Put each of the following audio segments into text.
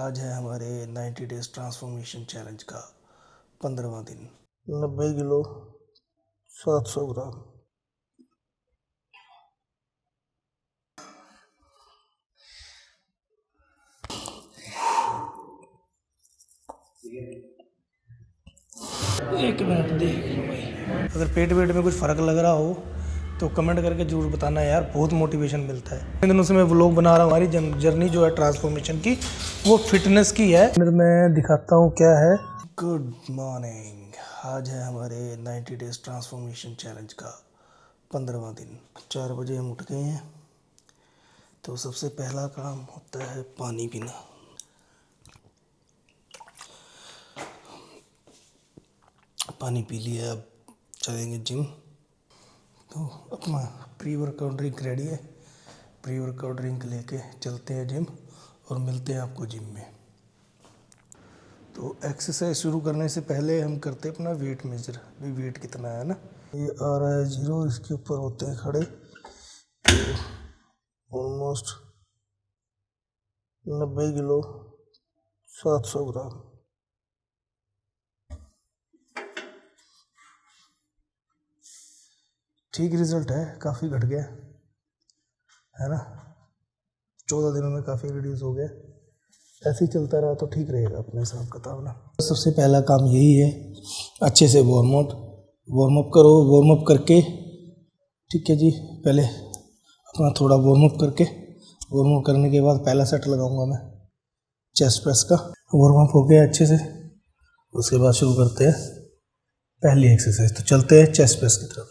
आज है हमारे 90 डेज ट्रांसफॉर्मेशन चैलेंज का 15वां दिन। 90 किलो 700 ग्राम। एक मिनट देख लो भाई, अगर पेट वेट में कुछ फ़र्क लग रहा हो तो कमेंट करके ज़रूर बताना यार, बहुत मोटिवेशन मिलता है। इन दिनों से मैं व्लॉग बना रहा हूँ, हमारी जर्नी जो है ट्रांसफॉर्मेशन की वो फिटनेस की है। फिर मैं दिखाता हूँ क्या है। गुड मॉर्निंग, आज है हमारे 90 डेज ट्रांसफॉर्मेशन चैलेंज का 15वां दिन। 4 बजे हम उठ गए हैं, तो सबसे पहला काम होता है पानी पीना। पानी पी लिया, अब चलेंगे जिम। तो अपना प्री वर्कआउट ड्रिंक रेडी है, प्री वर्कआउट ड्रिंक लेके चलते हैं जिम और मिलते हैं आपको जिम में। तो एक्सरसाइज शुरू करने से पहले हम करते हैं अपना वेट मेजर, भी वेट कितना है ना। ये आ रहा है 0, इसके ऊपर होते हैं खड़े। ऑलमोस्ट 90 किलो 700 ग्राम। ठीक रिजल्ट है, काफ़ी घट गया है ना, 14 दिनों में काफ़ी रिड्यूस हो गया। ऐसे ही चलता रहा तो ठीक रहेगा अपने हिसाब किताब ना। सबसे पहला काम यही है, अच्छे से वार्म अप करो। वार्म अप करके, ठीक है जी, पहले अपना थोड़ा वार्म अप करके, वार्म अप करने के बाद पहला सेट लगाऊंगा मैं चेस्ट प्रेस का। वार्म अप हो गया अच्छे से, उसके बाद शुरू करते हैं पहली एक्सरसाइज। तो चलते हैं चेस्ट प्रेस की तरफ।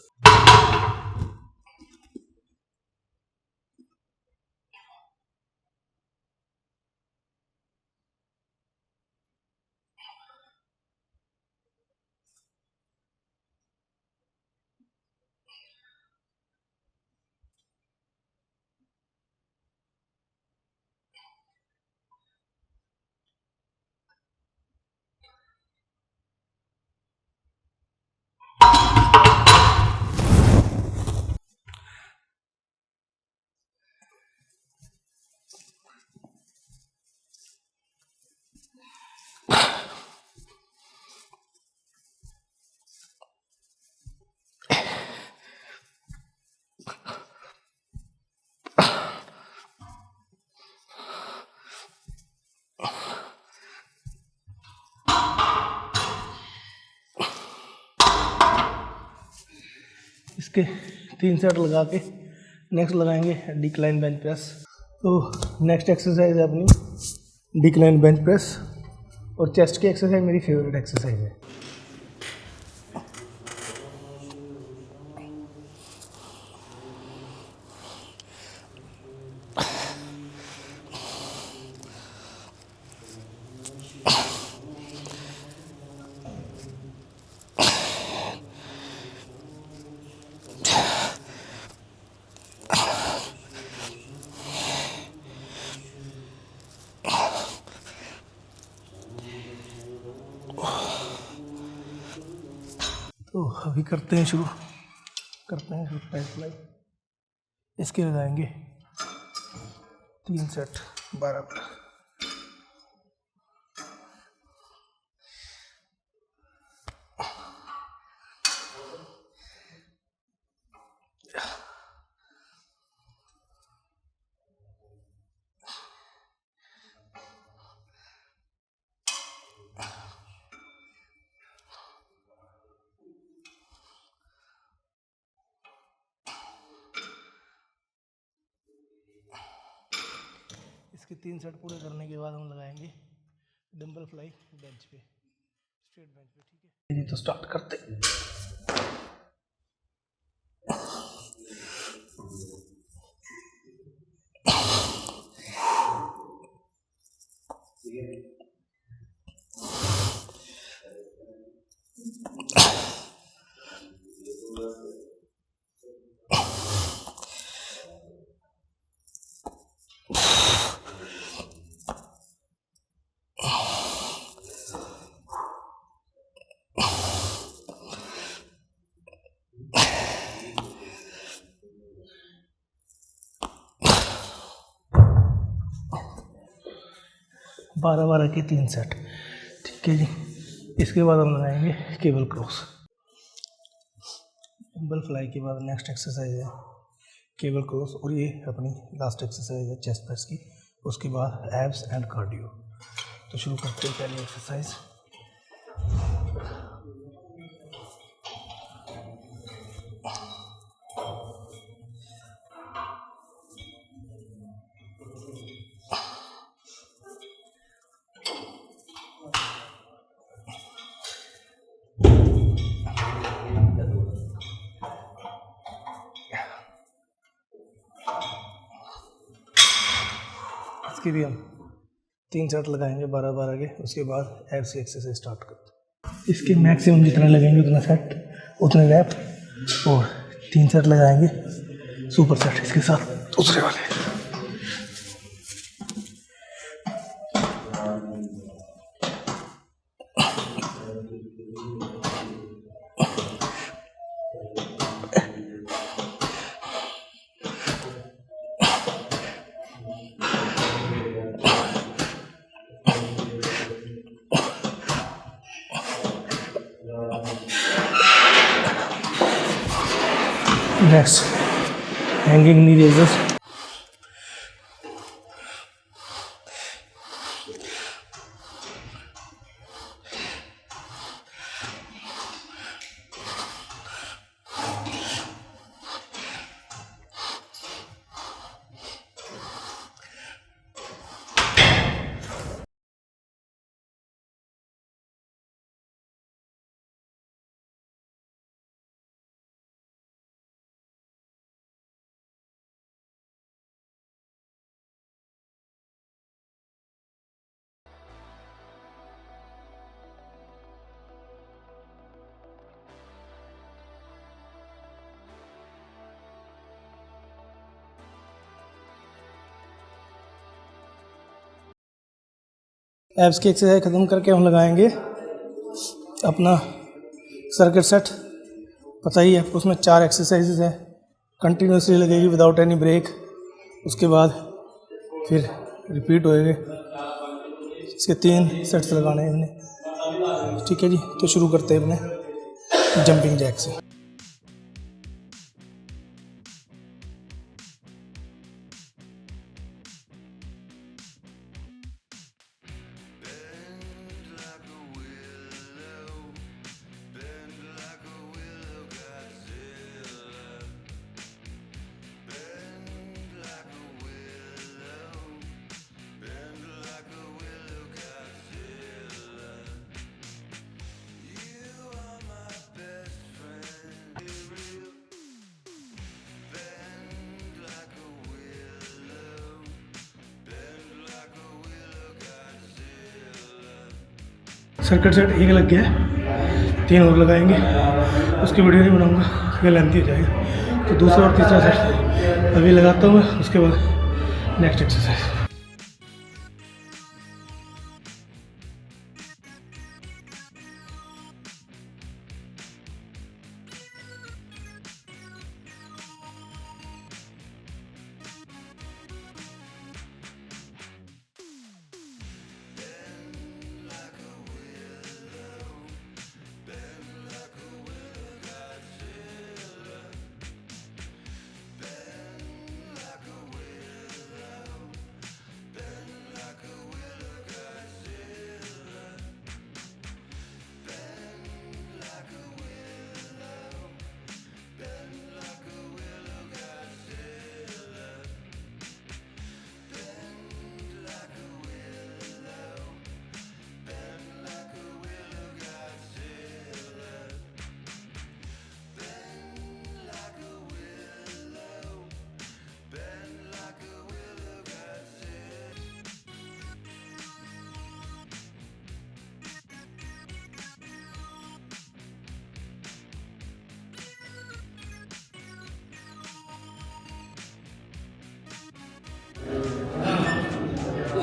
इसके 3 सेट लगा के नेक्स्ट लगाएंगे डिक्लाइन बेंच प्रेस। तो नेक्स्ट एक्सरसाइज है अपनी डिक्लाइन बेंच प्रेस, और चेस्ट की एक्सरसाइज मेरी फेवरेट एक्सरसाइज है। तो अभी करते हैं शुरू पैर फ्लाई। इसके लगाएंगे 3 सेट 12 पर। इसके 3 सेट पूरे करने के बाद हम लगाएंगे डंबल फ्लाई बेंच पे, स्ट्रेट बेंच पे, ठीक है। तो स्टार्ट करते हैं। 12-12 के 3 सेट। ठीक है जी। इसके बाद हम लगाएंगे केबल क्रॉस। डंबल फ्लाई के बाद नेक्स्ट एक्सरसाइज है केबल क्रॉस, और ये अपनी लास्ट एक्सरसाइज है चेस्ट प्रेस की। उसके बाद एब्स एंड कार्डियो। तो शुरू करते हैं पहली एक्सरसाइज। इसकी भी हम 3 सेट लगाएंगे 12-12 के। उसके बाद एब्स की एक्सरसाइज स्टार्ट करते हैं। इसके मैक्सिमम जितना लगेंगे उतना सेट, उतने रैप, और 3 सेट लगाएंगे सुपर सेट इसके साथ दूसरे वाले। नेक्स्ट हैंगिंग नी रेजर्स। एब्स की एक्सरसाइज ख़त्म करके हम लगाएंगे अपना सर्किट सेट। पता ही है आपको, उसमें 4 एक्सरसाइजेज है, कंटिन्यूसली लगेगी विदाउट एनी ब्रेक। उसके बाद फिर रिपीट होएंगे। इसके 3 सेट्स लगाने हैं हमने। ठीक है जी। तो शुरू करते हैं अपने जंपिंग जैक से। सर्किट सेट एक लग गया है, 3 और लगाएंगे। उसकी वीडियो नहीं बनाऊंगा, ये लेंथी हो जाएगा। तो दूसरा और तीसरा सेट अभी लगाता हूँ मैं, उसके बाद नेक्स्ट एक्सरसाइज।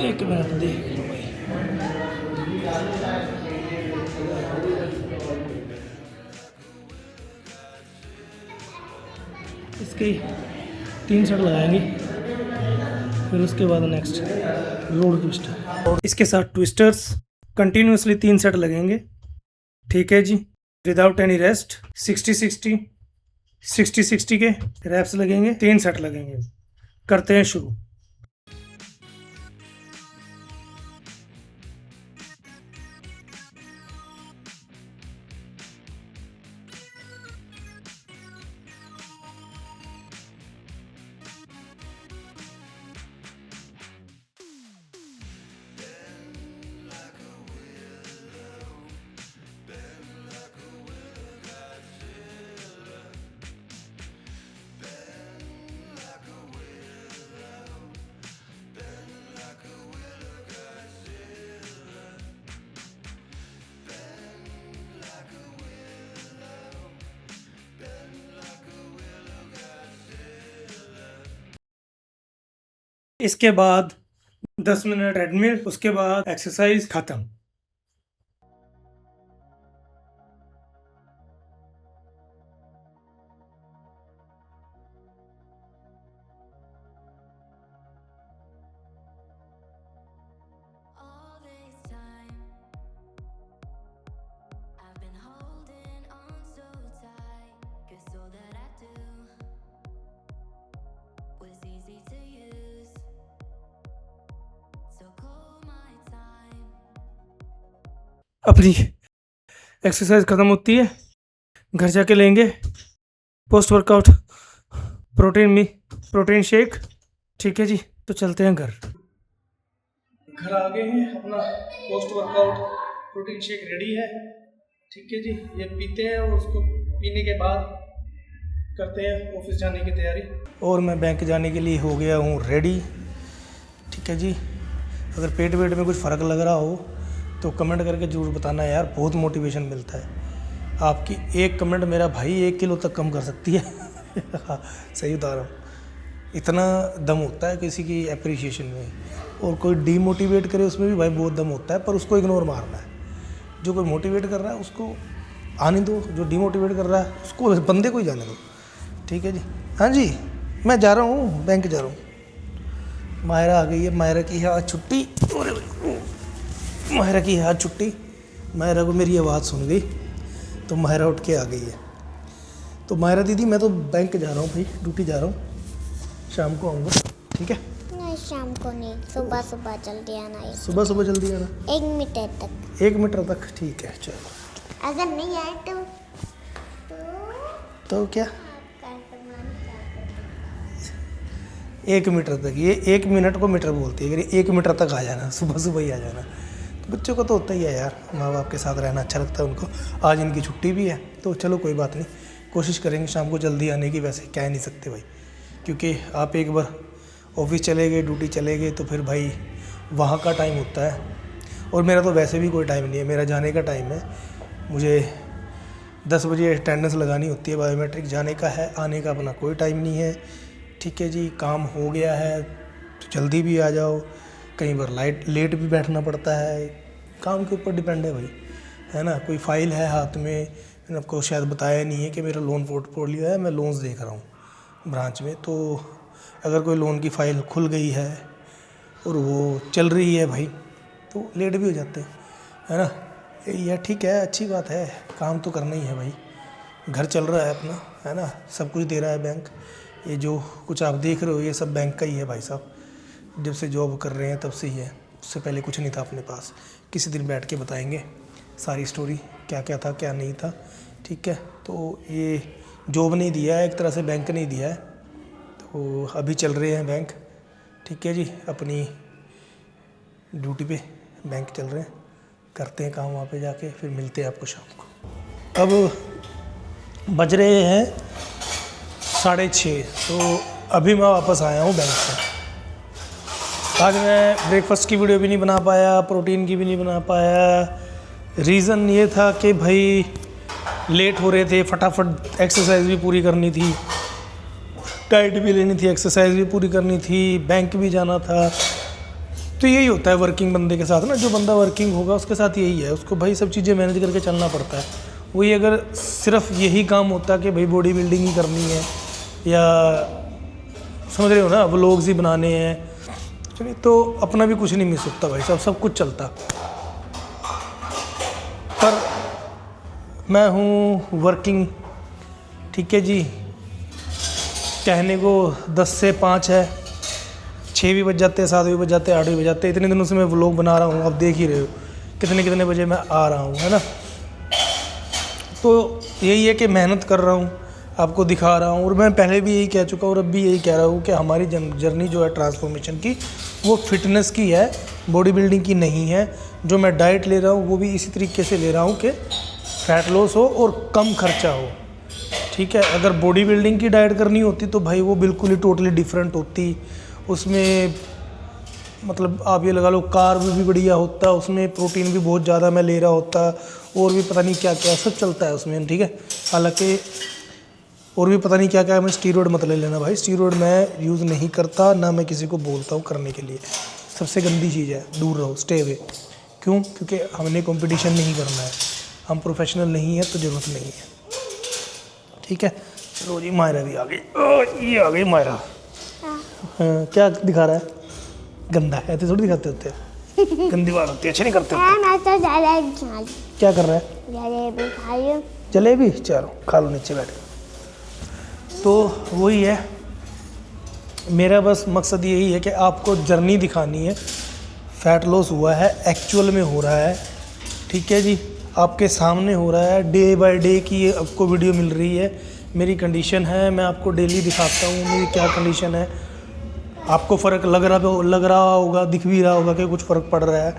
एक मिनट देख लो भाई। इसके 3 सेट लगाएंगे, फिर उसके बाद नेक्स्ट रोड ट्विस्ट। और इसके साथ ट्विस्टर्स कंटिन्यूसली 3 सेट लगेंगे, ठीक है जी, विदाउट एनी रेस्ट। 60-60 60-60 के रैप्स लगेंगे, 3 सेट लगेंगे। करते हैं शुरू। इसके बाद 10 मिनट ट्रेडमिल, उसके बाद एक्सरसाइज खत्म। अपनी एक्सरसाइज ख़त्म होती है, घर जाके लेंगे पोस्ट वर्कआउट प्रोटीन शेक, ठीक है जी। तो चलते हैं घर आ गए हैं, अपना post workout protein shake ready है, ठीक है जी। ये पीते हैं और उसको पीने के बाद करते हैं ऑफिस जाने की तैयारी। और मैं बैंक जाने के लिए हो गया हूँ रेडी, ठीक है जी। अगर पेट वेट में कुछ फ़र्क लग रहा हो तो कमेंट करके ज़रूर बताना यार, बहुत मोटिवेशन मिलता है। आपकी एक कमेंट मेरा भाई 1 किलो तक कम कर सकती है। सही बता रहा हूँ, इतना दम होता है किसी की एप्रिसिएशन में। और कोई डीमोटिवेट करे उसमें भी भाई बहुत दम होता है, पर उसको इग्नोर मारना है। जो कोई मोटिवेट कर रहा है उसको आने दो, जो डीमोटिवेट कर रहा है उसको बंदे को ही जाने दो, ठीक है जी। हाँ जी, मैं जा रहा हूँ, बैंक जा रहा हूँ। मायरा आ गई है, मायरा की है आज छुट्टी। मायरा की है आज छुट्टी। मायरा को मेरी आवाज़ सुन गई तो मायरा उठ के आ गई है। तो मायरा दीदी मैं तो बैंक जा रहा हूँ भाई, ड्यूटी जा रहा हूँ, शाम को आऊँगा, ठीक है। नहीं शाम को नहीं, सुबह सुबह जल्दी आना। सुबह सुबह जल्दी आना, 1 मीटर तक। 1 मीटर तक, ठीक है चलो। अगर नहीं आए तो क्या 1 मीटर तक, ये 1 मिनट को मीटर बोलती है। अगर 1 मीटर तक आ जाना, सुबह सुबह ही आ जाना। तो बच्चों को तो होता ही है यार, माँ बाप के साथ रहना अच्छा लगता है उनको। आज इनकी छुट्टी भी है तो चलो कोई बात नहीं, कोशिश करेंगे शाम को जल्दी आने की। वैसे कह नहीं सकते भाई, क्योंकि आप एक बार ऑफिस चले गए, ड्यूटी चले गए तो फिर भाई वहाँ का टाइम होता है। और मेरा तो वैसे भी कोई टाइम नहीं है, मेरा जाने का टाइम है। मुझे 10 बजे अटेंडेंस लगानी होती है, बायोमेट्रिक जाने का है। आने का अपना कोई टाइम नहीं है, ठीक है जी। काम हो गया है तो जल्दी भी आ जाओ, कई बार लेट भी बैठना पड़ता है। काम के ऊपर डिपेंड है भाई, है ना। कोई फाइल है हाथ में, मैंने आपको शायद बताया नहीं है कि मेरा लोन पोर्टफोलियो है, मैं लोन्स देख रहा हूँ ब्रांच में। तो अगर कोई लोन की फ़ाइल खुल गई है और वो चल रही है भाई, तो लेट भी हो जाते हैं, है ना। यही है, ठीक है, अच्छी बात है, काम तो करना ही है भाई। घर चल रहा है अपना, है ना, सब कुछ दे रहा है बैंक। ये जो कुछ आप देख रहे हो ये सब बैंक का ही है भाई साहब। जब से जॉब कर रहे हैं तब से ही है, उससे पहले कुछ नहीं था अपने पास। किसी दिन बैठ के बताएंगे सारी स्टोरी, क्या क्या था क्या नहीं था, ठीक है। तो ये जॉब नहीं दिया है, एक तरह से बैंक ने दिया है। तो अभी चल रहे हैं बैंक, ठीक है जी, अपनी ड्यूटी पे बैंक चल रहे हैं, करते हैं काम वहाँ पे जाके, फिर मिलते हैं आपको शाम को। अब बज रहे हैं 6:30, तो अभी मैं वापस आया हूँ बैंक से। आज मैं ब्रेकफास्ट की वीडियो भी नहीं बना पाया, प्रोटीन की भी नहीं बना पाया। रीज़न ये था कि भाई लेट हो रहे थे, फटाफट एक्सरसाइज भी पूरी करनी थी, डाइट भी लेनी थी, एक्सरसाइज भी पूरी करनी थी, बैंक भी जाना था। तो यही होता है वर्किंग बंदे के साथ ना, जो बंदा वर्किंग होगा उसके साथ यही है, उसको भाई सब चीज़ें मैनेज करके चलना पड़ता है। वही अगर सिर्फ यही काम होता कि भाई बॉडी बिल्डिंग ही करनी है, या समझ रहे हो ना, व्लॉग्स ही बनाने हैं, चलिए, तो अपना भी कुछ नहीं मिस होता भाई साहब, सब कुछ चलता। पर मैं हूँ वर्किंग, ठीक है जी। कहने को 10 से 5 है, 6 भी बज जाते हैं, 7 भी बज जाते हैं, 8 भी बज जाते हैं। इतने दिनों से मैं व्लॉग बना रहा हूँ, अब देख ही रहे हो कितने कितने बजे मैं आ रहा हूँ, है ना। तो यही है कि मेहनत कर रहा हूँ, आपको दिखा रहा हूँ। और मैं पहले भी यही कह चुका हूँ और अब भी यही कह रहा हूँ कि हमारी जर्नी जो है ट्रांसफॉर्मेशन की, वो फिटनेस की है, बॉडी बिल्डिंग की नहीं है। जो मैं डाइट ले रहा हूँ वो भी इसी तरीके से ले रहा हूँ कि फैट लॉस हो और कम खर्चा हो, ठीक है। अगर बॉडी बिल्डिंग की डाइट करनी होती तो भाई वो बिल्कुल ही टोटली डिफरेंट होती। उसमें मतलब आप ये लगा लो कार्ब भी बढ़िया होता, उसमें प्रोटीन भी बहुत ज़्यादा मैं ले रहा होता, और भी पता नहीं क्या क्या सब चलता है उसमें, ठीक है। हालांकि और भी पता नहीं क्या क्या है। मैं स्टीरॉयड मत ले लेना भाई, स्टीरॉयड मैं यूज़ नहीं करता, ना मैं किसी को बोलता हूँ करने के लिए। सबसे गंदी चीज़ है, दूर रहो, स्टे अवे। क्यों? क्योंकि हमने कंपटीशन नहीं करना है, हम प्रोफेशनल नहीं है तो ज़रूरत नहीं है, ठीक है। चलो जी, मायरा भी आ गई। ये आ गई मायरा। हाँ, क्या दिखा रहा है? गंदा है, ऐसे थोड़ी दिखाते होते हैं। गंदी बात होती है, अच्छे नहीं करते होते। मैं तो जलेबी खा क्या कर रहा है? जलेबी खाई। जलेबी? चलो खा लो, नीचे बैठ। तो वही है, मेरा बस मकसद यही है कि आपको जर्नी दिखानी है। फैट लॉस हुआ है, एक्चुअल में हो रहा है, ठीक है जी, आपके सामने हो रहा है। डे बाय डे की ये आपको वीडियो मिल रही है। मेरी कंडीशन है, मैं आपको डेली दिखाता हूँ मेरी क्या कंडीशन है। आपको फ़र्क लग रहा होगा, दिख भी रहा होगा कि कुछ फ़र्क पड़ रहा है,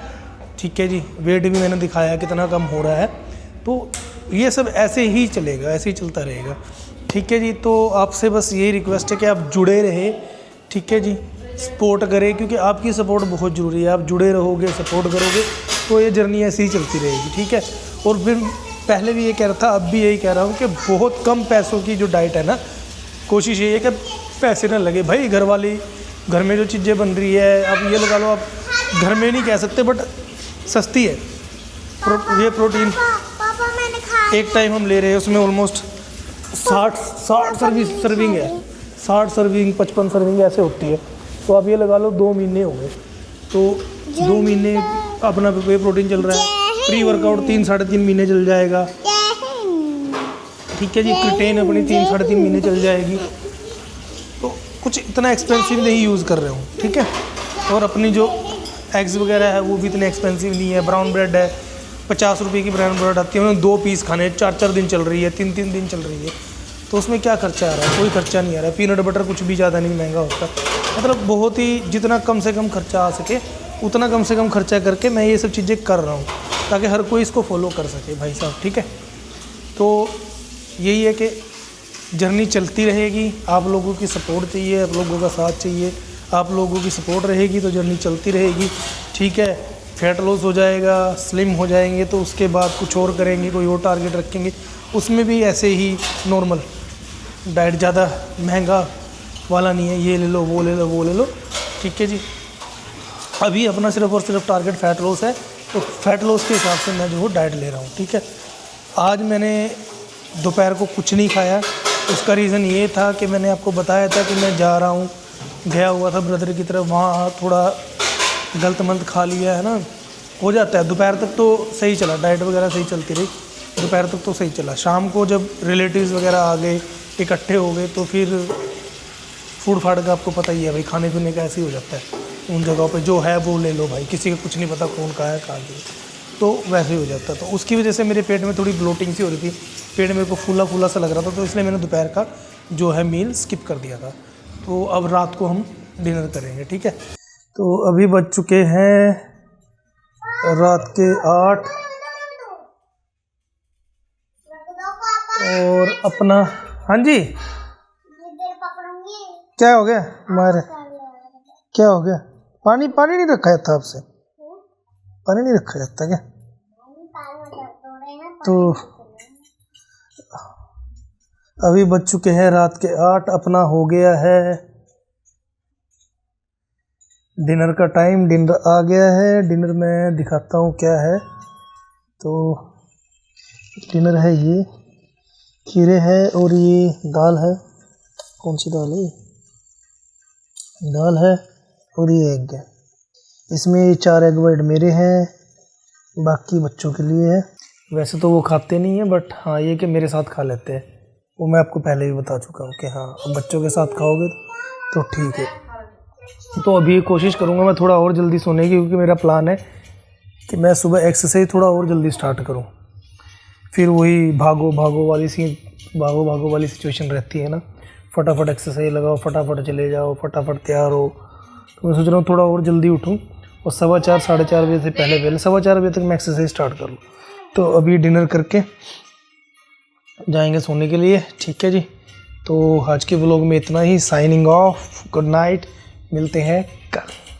ठीक है जी। वेट भी मैंने दिखाया कितना कम हो रहा है। तो ये सब ऐसे ही चलेगा, ऐसे ही चलता रहेगा, ठीक है जी। तो आपसे बस यही रिक्वेस्ट है कि आप जुड़े रहे, ठीक है जी, सपोर्ट करें, क्योंकि आपकी सपोर्ट बहुत ज़रूरी है। आप जुड़े रहोगे, सपोर्ट करोगे तो ये जर्नी ऐसे ही चलती रहेगी, ठीक है। और फिर पहले भी ये कह रहा था, अब भी यही कह रहा हूँ कि बहुत कम पैसों की जो डाइट है ना, कोशिश ये है कि पैसे ना लगे भाई। घर में जो चीज़ें बन रही है, आप ये लगा लो, आप घर में नहीं कह सकते बट सस्ती है। ये प्रोटीन पापा मैंने खा एक टाइम हम ले रहे हैं, उसमें ऑलमोस्ट 60 सर्विंग है, 60 सर्विंग 55 सर्विंग ऐसे होती है। तो आप ये लगा लो 2 महीने हो गए, तो 2 महीने अपना वे प्रोटीन चल रहा है। प्री वर्कआउट 3 साढ़े 3 महीने चल जाएगा, ठीक है जी। क्रिटेन अपनी 3 साढ़े 3 महीने चल जाएगी। तो कुछ इतना एक्सपेंसिव नहीं यूज़ कर रहे हूँ, ठीक है। और अपनी जो एग्स वगैरह है वो भी इतने एक्सपेंसिव नहीं है। ब्राउन ब्रेड है, 50 रुपये की ब्राउन ब्रेड आती है, उन्होंने 2 पीस खाने, 4 दिन चल रही है, 3 दिन चल रही है। तो उसमें क्या खर्चा आ रहा है? कोई खर्चा नहीं आ रहा है। पीनट बटर कुछ भी ज़्यादा नहीं महंगा होता, मतलब बहुत ही जितना कम से कम खर्चा आ सके उतना कम से कम खर्चा करके मैं ये सब चीज़ें कर रहा हूँ, ताकि हर कोई इसको फॉलो कर सके भाई साहब, ठीक है। तो यही है कि जर्नी चलती रहेगी, आप लोगों की सपोर्ट चाहिए, आप लोगों का साथ चाहिए। आप लोगों की सपोर्ट रहेगी तो जर्नी चलती रहेगी, ठीक है। फैट लॉस हो जाएगा, स्लिम हो जाएंगे, तो उसके बाद कुछ और करेंगे, कोई और टारगेट रखेंगे, उसमें भी ऐसे ही नॉर्मल डाइट, ज़्यादा महंगा वाला नहीं है, ये ले लो वो ले लो वो ले लो, ठीक है जी। अभी अपना सिर्फ और सिर्फ टारगेट फैट लॉस है, तो फैट लॉस के हिसाब से मैं जो है डाइट ले रहा हूँ, ठीक है। आज मैंने दोपहर को कुछ नहीं खाया, उसका रीज़न ये था कि मैंने आपको बताया था कि मैं जा रहा हूँ, गया हुआ था ब्रदर की तरफ, वहाँ थोड़ा गलत मंद खा लिया है ना, हो जाता है। दोपहर तक तो सही चला, डाइट वगैरह सही चलती रही, दोपहर तक तो सही चला। शाम को जब रिलेटिव्स वगैरह आ गए, इकट्ठे हो गए, तो फिर फूड फाड़ का आपको पता ही है भाई, खाने पीने का ऐसे ही हो जाता है। उन जगहों पे जो है वो ले लो भाई, किसी का कुछ नहीं पता कौन कहाँ है कहाँ नहीं, तो वैसे ही हो जाता। तो उसकी वजह से मेरे पेट में थोड़ी ब्लोटिंग सी हो रही थी, पेट मेरे को फूला फूला सा लग रहा था, तो इसलिए मैंने दोपहर का जो है मील स्किप कर दिया था। तो अब रात को हम डिनर करेंगे, ठीक है। तो अभी बज चुके हैं रात के 8 और अपना, हाँ जी क्या हो गया मारे, क्या हो गया? पानी नहीं रखा जाता आपसे, पानी नहीं रखा जाता क्या? तो अभी बज चुके हैं रात के 8, अपना हो गया है डिनर का टाइम, डिनर आ गया है। डिनर में दिखाता हूँ क्या है। तो डिनर है, ये खीरे है और ये दाल है, कौन सी दाल है? दाल है और ये एग है। इसमें 4 एग वाइट मेरे हैं, बाकी बच्चों के लिए है। वैसे तो वो खाते नहीं है, बट हाँ ये कि मेरे साथ खा लेते हैं, वो मैं आपको पहले ही बता चुका हूँ कि हाँ अब बच्चों के साथ खाओगे तो ठीक है। तो अभी कोशिश करूँगा मैं थोड़ा और जल्दी सोने की, क्योंकि मेरा प्लान है कि मैं सुबह एक्सरसाइज थोड़ा और जल्दी स्टार्ट करूँ, फिर वही भागो भागो वाली सिचुएशन रहती है ना, फटाफट एक्सरसाइज लगाओ, फटाफट चले जाओ, फटाफट तैयार हो। तो मैं सोच रहा हूँ थोड़ा और जल्दी उठूँ और 4:15 साढ़े 4 बजे से पहले 4:15 बजे तक मैं एक्सरसाइज स्टार्ट कर लूँ। तो अभी डिनर करके जाएंगे सोने के लिए, ठीक है जी। तो आज के व्लॉग में इतना ही, साइनिंग ऑफ, गुड नाइट, मिलते हैं कल।